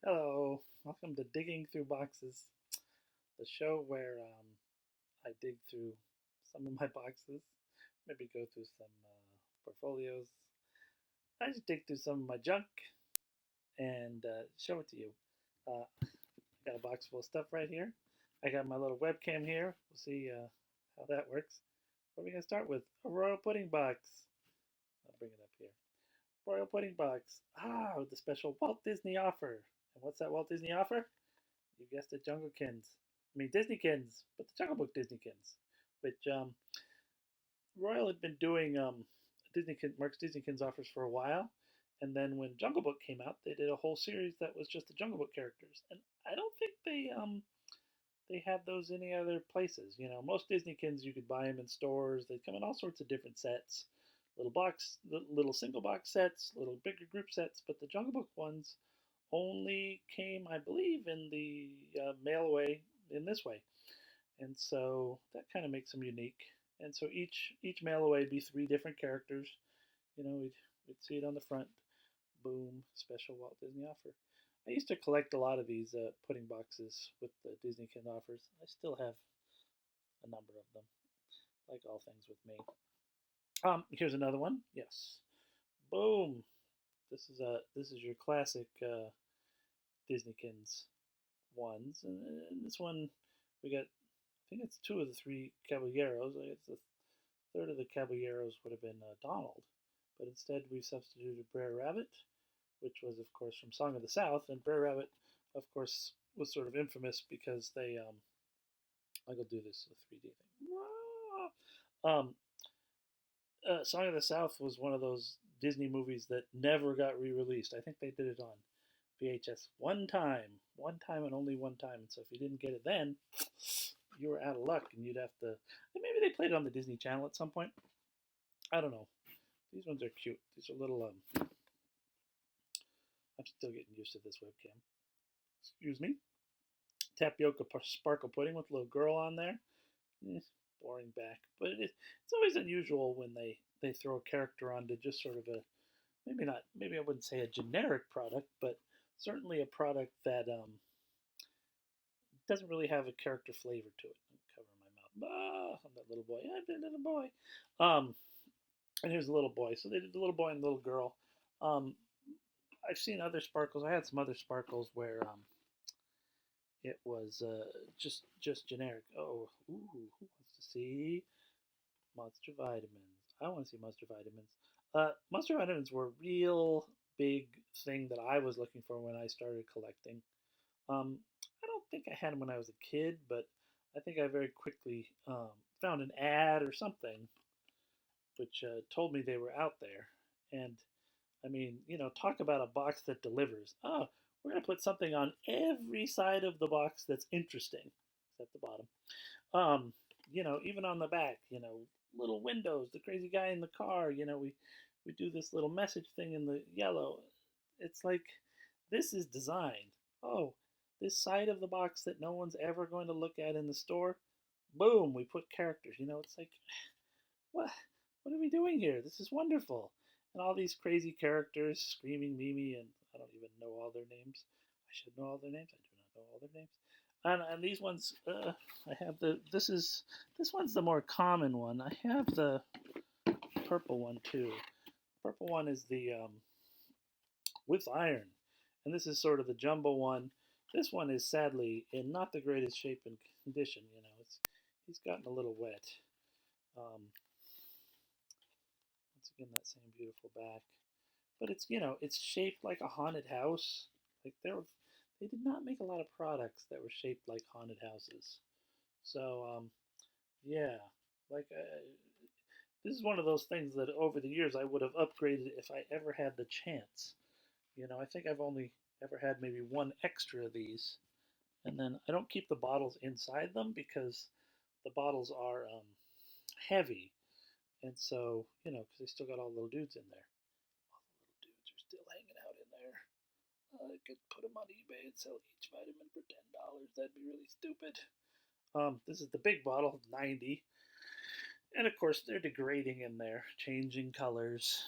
Hello, welcome to Digging Through Boxes, the show where I dig through some of my boxes, maybe go through some portfolios. I just dig through some of my junk and show it to you. I got a box full of stuff right here. I got my little webcam here. We'll see how that works. What are we going to start with? A royal pudding box. I'll bring it up here. Royal pudding box. Ah, with the special Walt Disney offer. And what's that Walt Disney offer? You guessed it, Junglekins. I mean Disneykins, but the Jungle Book Disneykins, which Royal had been doing Mark's Disneykins offers for a while, and then when Jungle Book came out, they did a whole series that was just the Jungle Book characters, and I don't think they had those any other places. You know, most Disneykins you could buy them in stores. They come in all sorts of different sets, little single box sets, little bigger group sets, but the Jungle Book ones only came, I believe, in the mail away in this way, and so that kind of makes them unique. And so each mail away would be three different characters. You know, we'd see it on the front. Boom, special Walt Disney offer. I used to collect a lot of these pudding boxes with the Disney Kin offers. I still have a number of them, like all things with me. Here's another one. Yes, boom. This is your classic Disneykins ones, and this one we got. I think it's two of the three Caballeros. I guess the third of the Caballeros would have been Donald, but instead we substituted Brer Rabbit, which was of course from Song of the South, and Brer Rabbit, of course, was sort of infamous because they. I'll go do this 3D thing. Song of the South was one of those Disney movies that never got re-released. I think they did it on VHS one time and only one time. And so if you didn't get it then, you were out of luck, and you'd have to. Maybe they played it on the Disney Channel at some point. I don't know. These ones are cute. These are little. I'm still getting used to this webcam. Excuse me. Tapioca sparkle pudding with a little girl on there. Boring back, but it's always unusual when they throw a character onto just sort of a maybe I wouldn't say a generic product, but certainly a product that doesn't really have a character flavor to it. I'm covering my mouth. I'm that little boy. I've been a little boy. And here's the little boy. So they did the little boy and the little girl. Um, I've seen other sparkles. I had some other sparkles where it was just generic. Oh, ooh, who wants to see Monster Vitamins? I want to see Monster Vitamins. Monster Vitamins were a real big thing that I was looking for when I started collecting. I don't think I had them when I was a kid, but I think I very quickly found an ad or something which told me they were out there. And I mean, talk about a box that delivers. Oh, we're going to put something on every side of the box that's interesting, except the bottom. Um, even on the back, little windows, the crazy guy in the car, we do this little message thing in the yellow. It's like this is designed. Oh, this side of the box that no one's ever going to look at in the store. Boom, we put characters. It's like what what are we doing here? This is wonderful. And all these crazy characters screaming Mimi, and I don't even know all their names. I should know all their names. I do not know all their names. And these ones, I have this one's the more common one. I have the purple one too. Purple one is the with iron, and this is sort of the jumbo one. This one is sadly in not the greatest shape and condition. He's gotten a little wet. Once again, that same beautiful back, but it's shaped like a haunted house. Like they did not make a lot of products that were shaped like haunted houses. So yeah, like this is one of those things that over the years I would have upgraded if I ever had the chance. I think I've only ever had maybe one extra of these, and then I don't keep the bottles inside them because the bottles are heavy, and so because they still got all the little dudes in there. All the little dudes are still hanging out in there. I could put them on eBay and sell each vitamin for $10. That'd be really stupid. This is the big bottle, 90. And of course, they're degrading in there, changing colors.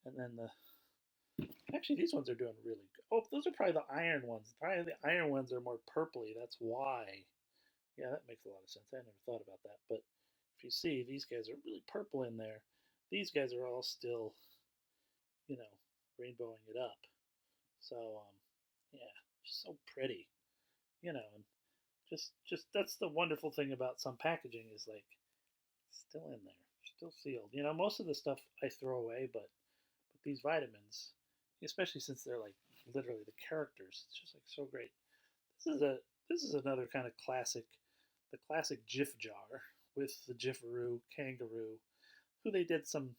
And then Actually, these ones are doing really good. Oh, those are probably the iron ones. Probably the iron ones are more purpley. That's why. Yeah, that makes a lot of sense. I never thought about that. But if you see, these guys are really purple in there. These guys are all still, you know, rainbowing it up. So, yeah, just so pretty, and just that's the wonderful thing about some packaging is like still in there, still sealed. Most of the stuff I throw away, but these vitamins, especially since they're like literally the characters, it's just like so great. This is a this is another kind of classic, the classic Jif jar with the Jifaroo kangaroo, who they did some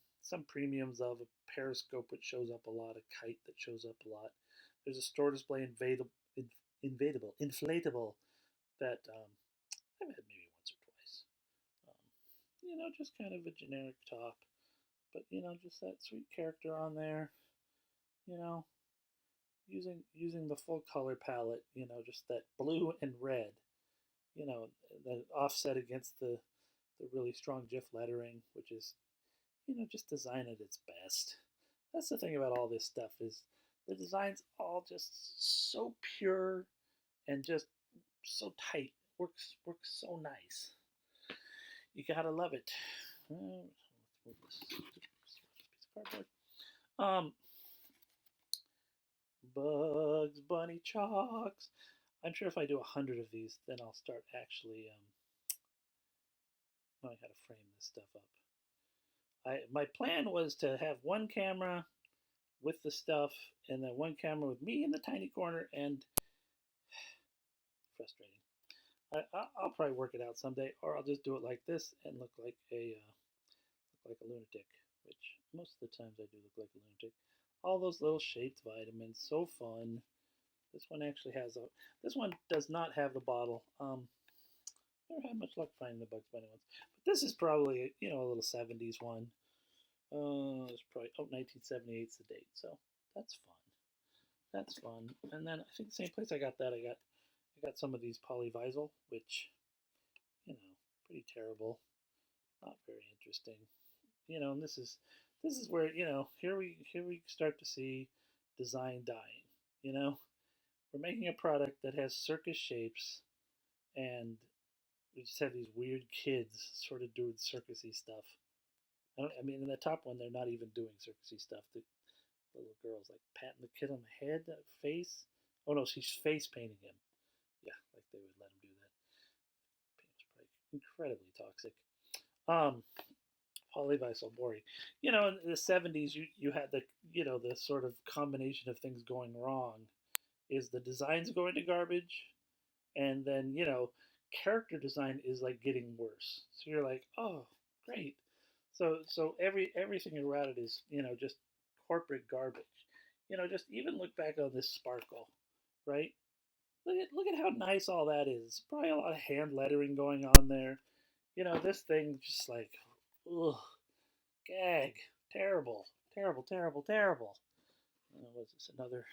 premiums of a periscope which shows up a lot, a kite that shows up a lot. There's a store display inflatable that I've had maybe once or twice. Just kind of a generic top, but just that sweet character on there. You know, using the full color palette. Just that blue and red. The offset against the really strong Jif lettering, which is just design at its best. That's the thing about all this stuff is the design's all just so pure and just so tight. Works so nice. You gotta love it. Let's move this piece of cardboard. Um, Bugs Bunny chalks. I'm sure if I do 100 of these, then I'll start actually knowing how to frame this stuff up. My plan was to have one camera with the stuff, and then one camera with me in the tiny corner, and frustrating. I'll probably work it out someday, or I'll just do it like this and look like a lunatic, which most of the times I do look like a lunatic. All those little shaped vitamins, so fun. This one actually has a. This one does not have the bottle. Never had much luck finding the Bugs Bunny ones, but this is probably a little 70s one. It's probably 1978's the date, so that's fun. That's fun. And then I think the same place I got that I got some of these polyvisal, which pretty terrible, not very interesting. And this is where here we start to see design dying. We're making a product that has circus shapes, and we just have these weird kids sort of doing circusy stuff. I mean, in the top one, they're not even doing circusy stuff. The little girl's like patting the kid on the head, face. Oh no, she's face painting him. Yeah, like they would let him do that. Paint was probably incredibly toxic. Um, Polyvi so boring. In the 70s, you had the sort of combination of things going wrong. Is the designs going to garbage, and then character design is like getting worse. So you're like, oh, great. So everything around it is just corporate garbage. Just even look back on this sparkle, right? Look at how nice all that is. Probably a lot of hand lettering going on there. This thing just like, ugh, gag, terrible, terrible, terrible, terrible. Was this another?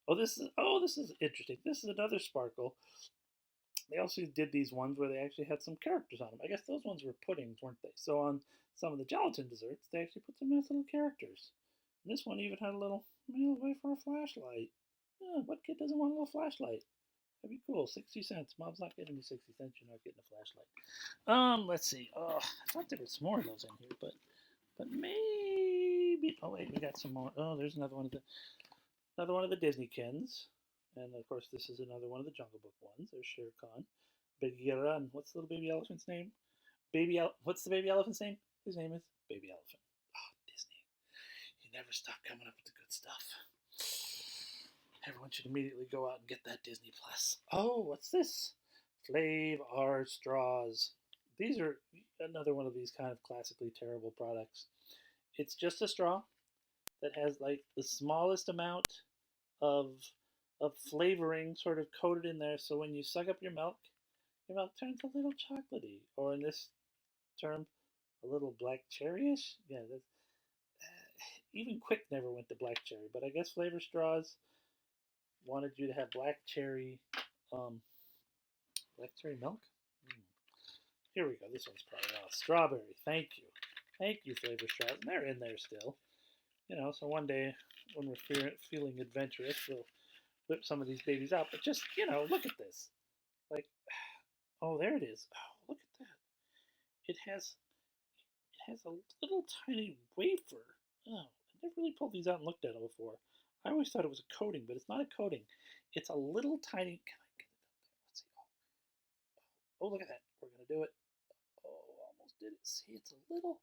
Oh, this is interesting. This is another sparkle. They also did these ones where they actually had some characters on them. I guess those ones were puddings, weren't they? So on some of the gelatin desserts, they actually put some nice little characters. And this one even had a little way for a flashlight. Yeah, what kid doesn't want a little flashlight? That'd be cool. 60 cents. Mom's not getting me 60 cents. You're not getting a flashlight. Let's see. Oh, I thought there was more of those in here, but maybe. Oh wait, we got some more. Oh, there's another one of the Disneykins. And of course, this is another one of the Jungle Book ones. There's Shere Khan. Bagheera, and what's the little baby elephant's name? What's the baby elephant's name? His name is Baby Elephant. Oh, Disney. You never stop coming up with the good stuff. Everyone should immediately go out and get that Disney Plus. Oh, what's this? Flavor straws. These are another one of these kind of classically terrible products. It's just a straw that has like the smallest amount of flavoring sort of coated in there. So when you suck up your milk turns a little chocolatey, or in this term, a little black cherryish. Yeah, even Quick never went to black cherry, but I guess Flavor Straws wanted you to have um, black cherry milk. Here we go. This one's probably strawberry. Thank you, Flavor Straws. And they're in there still. So one day when we're feeling adventurous, we'll whip some of these babies out. But just look at this. Like, oh, there it is. Oh, look at that. It has a little tiny wafer. Oh, I never really pulled these out and looked at them before. I always thought it was a coating, but it's not a coating. It's a little tiny. Can I get it up there? Let's see. Oh, look at that. We're gonna do it. Oh, almost did it. See, it's a little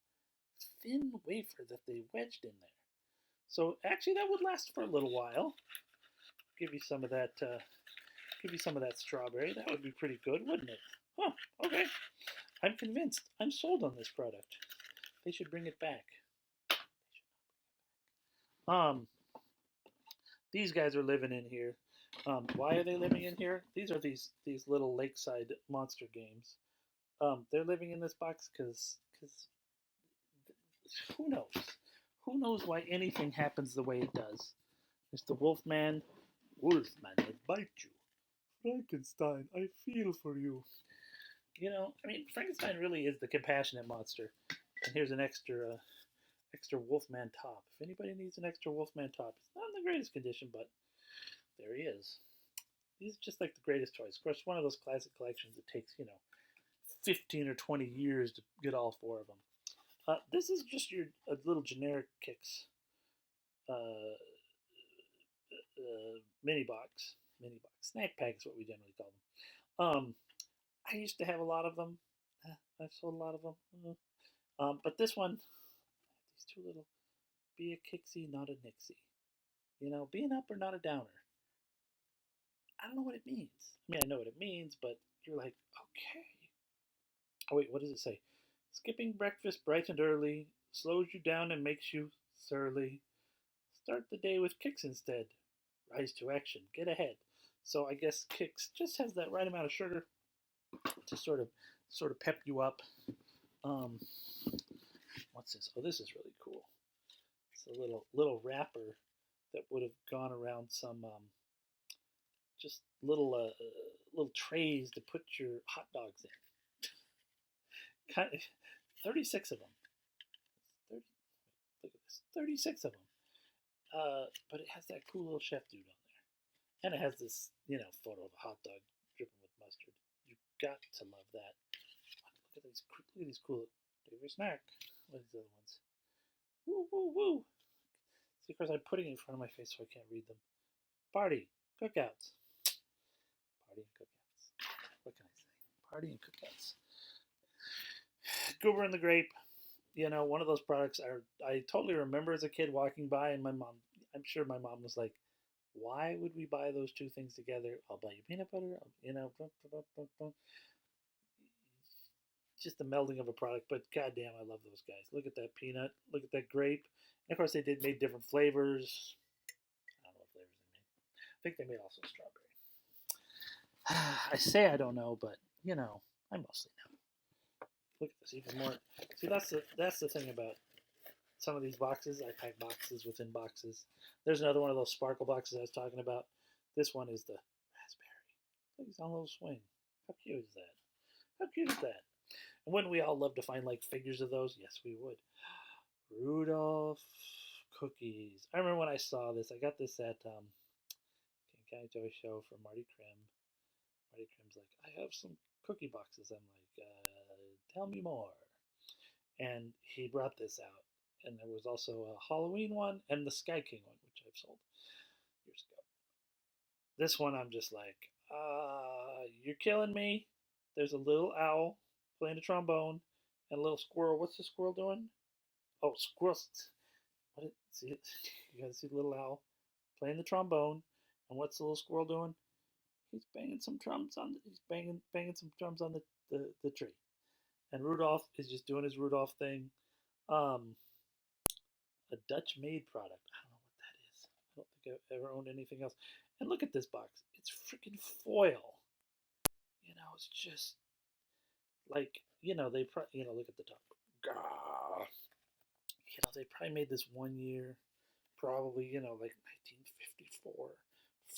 thin wafer that they wedged in there. So actually, that would last for a little while. Give you some of that. Give you some of that strawberry. That would be pretty good, wouldn't it? Huh. Okay. I'm convinced. I'm sold on this product. They should bring it back. Um, these guys are living in here. Why are they living in here? These are these little lakeside monster games. They're living in this box because who knows? Who knows why anything happens the way it does? There's the Wolfman. Wolfman, I bite you. Frankenstein, I feel for you. I mean, Frankenstein really is the compassionate monster. And here's an extra Wolfman top. If anybody needs an extra Wolfman top, it's not in the greatest condition, but there he is. These are just like the greatest toys. Of course, one of those classic collections that takes 15 or 20 years to get all four of them. This is just your a little generic Kicks uh, mini box. Snack pack is what we generally call them. I used to have a lot of them. I've sold a lot of them. But this one, these two little, be a Kixie, not a Nixie. Be an upper, not a downer. I don't know what it means. I mean, I know what it means, but you're like, okay. Oh, wait, what does it say? Skipping breakfast bright and early slows you down and makes you surly. Start the day with Kicks instead. Rise to action. Get ahead. So I guess Kicks just has that right amount of sugar to sort of pep you up. Um, what's this? Oh, this is really cool. It's a little wrapper that would have gone around some just little trays to put your hot dogs in. 36 of them. 30, look at this. 36 of them. But it has that cool little chef dude on there, and it has this photo of a hot dog dripping with mustard. You got to love that. Look at these cool favorite snack. What are these other ones? Woo woo woo. See, of course, I'm putting it in front of my face so I can't read them. Party cookouts. Party and cookouts. What can I say? Party and cookouts. Goober and the Grape. One of those products I totally remember as a kid walking by, and I'm sure my mom was like, why would we buy those two things together? I'll buy you peanut butter, just the melding of a product. But goddamn, I love those guys. Look at that peanut. Look at that grape. And of course, they made different flavors. I don't know what flavors they made. I think they made also strawberry. I say I don't know, but I mostly know. Look at this, even more. See, that's the thing about some of these boxes. I pack boxes within boxes. There's another one of those sparkle boxes I was talking about. This one is the raspberry. Look, he's on a little swing. How cute is that? How cute is that? And wouldn't we all love to find like figures of those? Yes, we would. Rudolph cookies. I remember when I saw this. I got this at King County Toy Show for Marty Krim. Marty Krim's like, I have some cookie boxes. I'm like, tell me more. And he brought this out. And there was also a Halloween one and the Sky King one, which I've sold years ago. This one, I'm just like, you're killing me. There's a little owl playing a trombone and a little squirrel. What's the squirrel doing? Oh, squirrel. See it? You gotta see the little owl playing the trombone. And what's the little squirrel doing? He's banging some drums on. He's banging some drums on the tree. And Rudolph is just doing his Rudolph thing. Um, a Dutch made product. I don't know what that is. I don't think I've ever owned anything else. And look at this box. It's freaking foil. It's just like they look at the top. Gah. They probably made this one year, probably like 1954.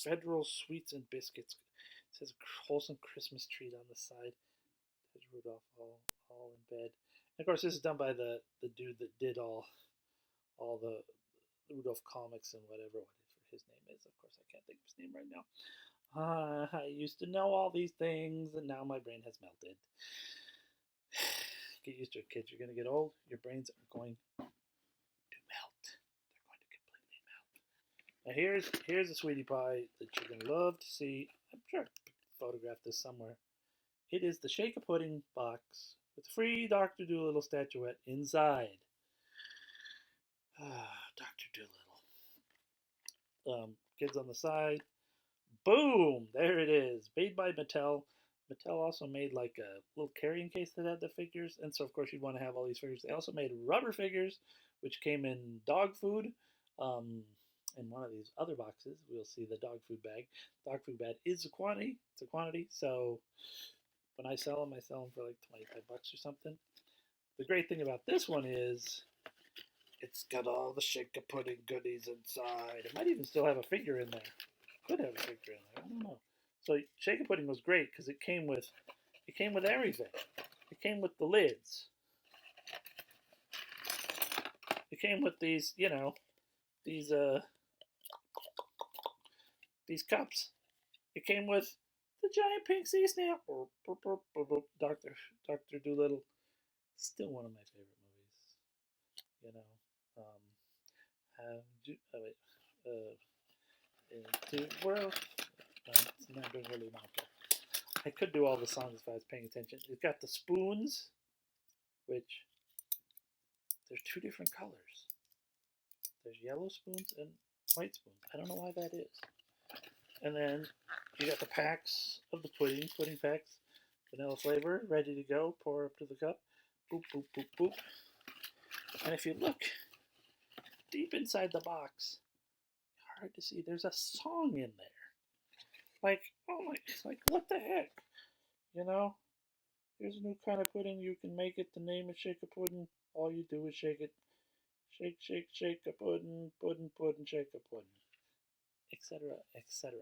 Federal Sweets and Biscuits. It says wholesome Christmas treat on the side. There's Rudolph all in bed. And of course, this is done by the dude that did all the Rudolph Comics and whatever his name is. Of course, I can't think of his name right now. I used to know all these things, and now my brain has melted. Get used to it, kids. You're going to get old. Your brains are going to melt. They're going to completely melt. Now here's a sweetie pie that you're going to love to see. I'm sure I photographed this somewhere. It is the Shake-a-Pudding box with the free Dr. Dolittle statuette inside. Dr. Dolittle. Kids on the side. Boom! There it is. Made by Mattel. Mattel also made like a little carrying case that had the figures, and so of course you'd want to have all these figures. They also made rubber figures, which came in dog food. In one of these other boxes, we'll see the dog food bag. Dog food bag is a quantity. It's a quantity. So when I sell them for like 25 bucks or something. The great thing about this one is it's got all the Shake-a-Pudding goodies inside. It might even still have a figure in there. Could have a figure in there. I don't know. So Shake-a-Pudding was great because it came with everything. It came with the lids. It came with these, these cups. It came with the giant pink sea snail. Dr. Dolittle. Still one of my favorite movies. Into world. It's not doing really Monica. I could do all the songs if I was paying attention. It's got the spoons, which there's two different colors. There's yellow spoons and white spoons. I don't know why that is. And then you got the packs of the pudding packs, vanilla flavor, ready to go. Pour up to the cup. Boop, boop, boop, boop. And if you look deep inside the box, hard to see, there's a song in there. Like, oh my, it's like, what the heck? Here's a new kind of pudding. You can make it. The name is Shake-a-Pudding. All you do is shake it. Shake, shake, shake a pudding, pudding, pudding, shake a pudding, etc., etc.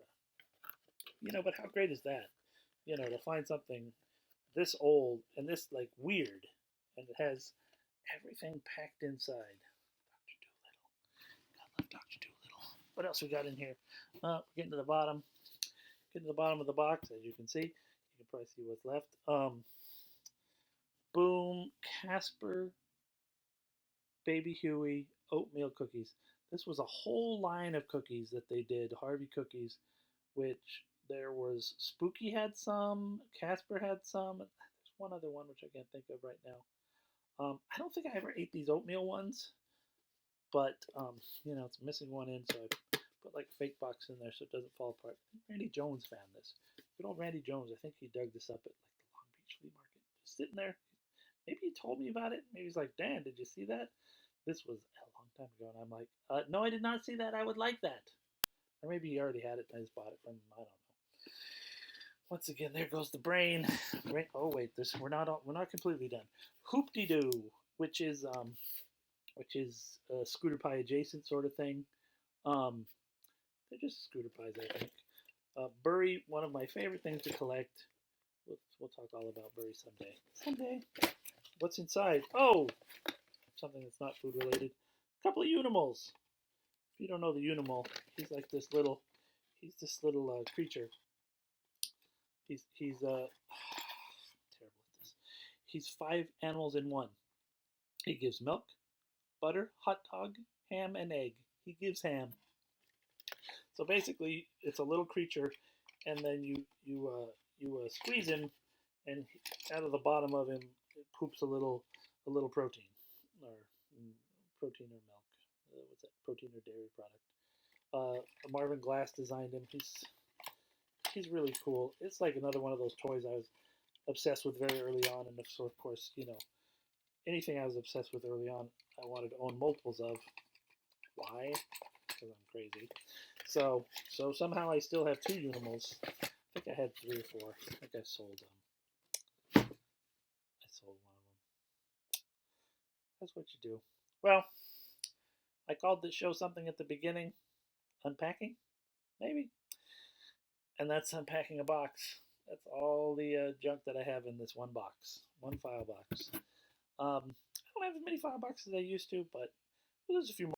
But how great is that? To find something this old and this like weird, and it has everything packed inside. Dr. Dolittle. I love Dr. Dolittle. What else we got in here? We're getting to the bottom. Getting to the bottom of the box, as you can see. You can probably see what's left. Boom, Casper, Baby Huey, oatmeal cookies. This was a whole line of cookies that they did, Harvey cookies, which there was Spooky had some, Casper had some. There's one other one which I can't think of right now. I don't think I ever ate these oatmeal ones, but it's missing one in, so I put like a fake box in there so it doesn't fall apart. Randy Jones found this. Good old Randy Jones. I think he dug this up at like the Long Beach Flea Market. Just sitting there. Maybe he told me about it. Maybe he's like, Dan, did you see that? This was a long time ago, and I'm like, no, I did not see that. I would like that. Or maybe he already had it and I just bought it from him. I don't know. Once again, there goes the brain. Oh wait, we're not completely done. Hoop-de-doo, which is a scooter pie adjacent sort of thing. They're just scooter pies, I think. Bury, one of my favorite things to collect. We'll talk all about Bury someday. Someday. What's inside? Oh, something that's not food related. A couple of Unimals. If you don't know the Unimal, he's this little creature. He's terrible at this. He's 5 animals in one. He gives milk, butter, hot dog, ham, and egg. He gives ham. So basically, it's a little creature, and then you squeeze him, and out of the bottom of him it poops a little protein or milk. What's that? Protein or dairy product. Marvin Glass designed him. He's really cool. It's like another one of those toys I was obsessed with very early on, and so of course anything I was obsessed with early on, I wanted to own multiples of. Why? Because I'm crazy. So somehow I still have 2 Unimals. I think I had 3 or 4. I think I sold them. I sold one of them. That's what you do. Well, I called this show something at the beginning. Unpacking? Maybe. And that's unpacking a box. That's all the junk that I have in this one box. One file box. I don't have as many file boxes as I used to, but there's a few more.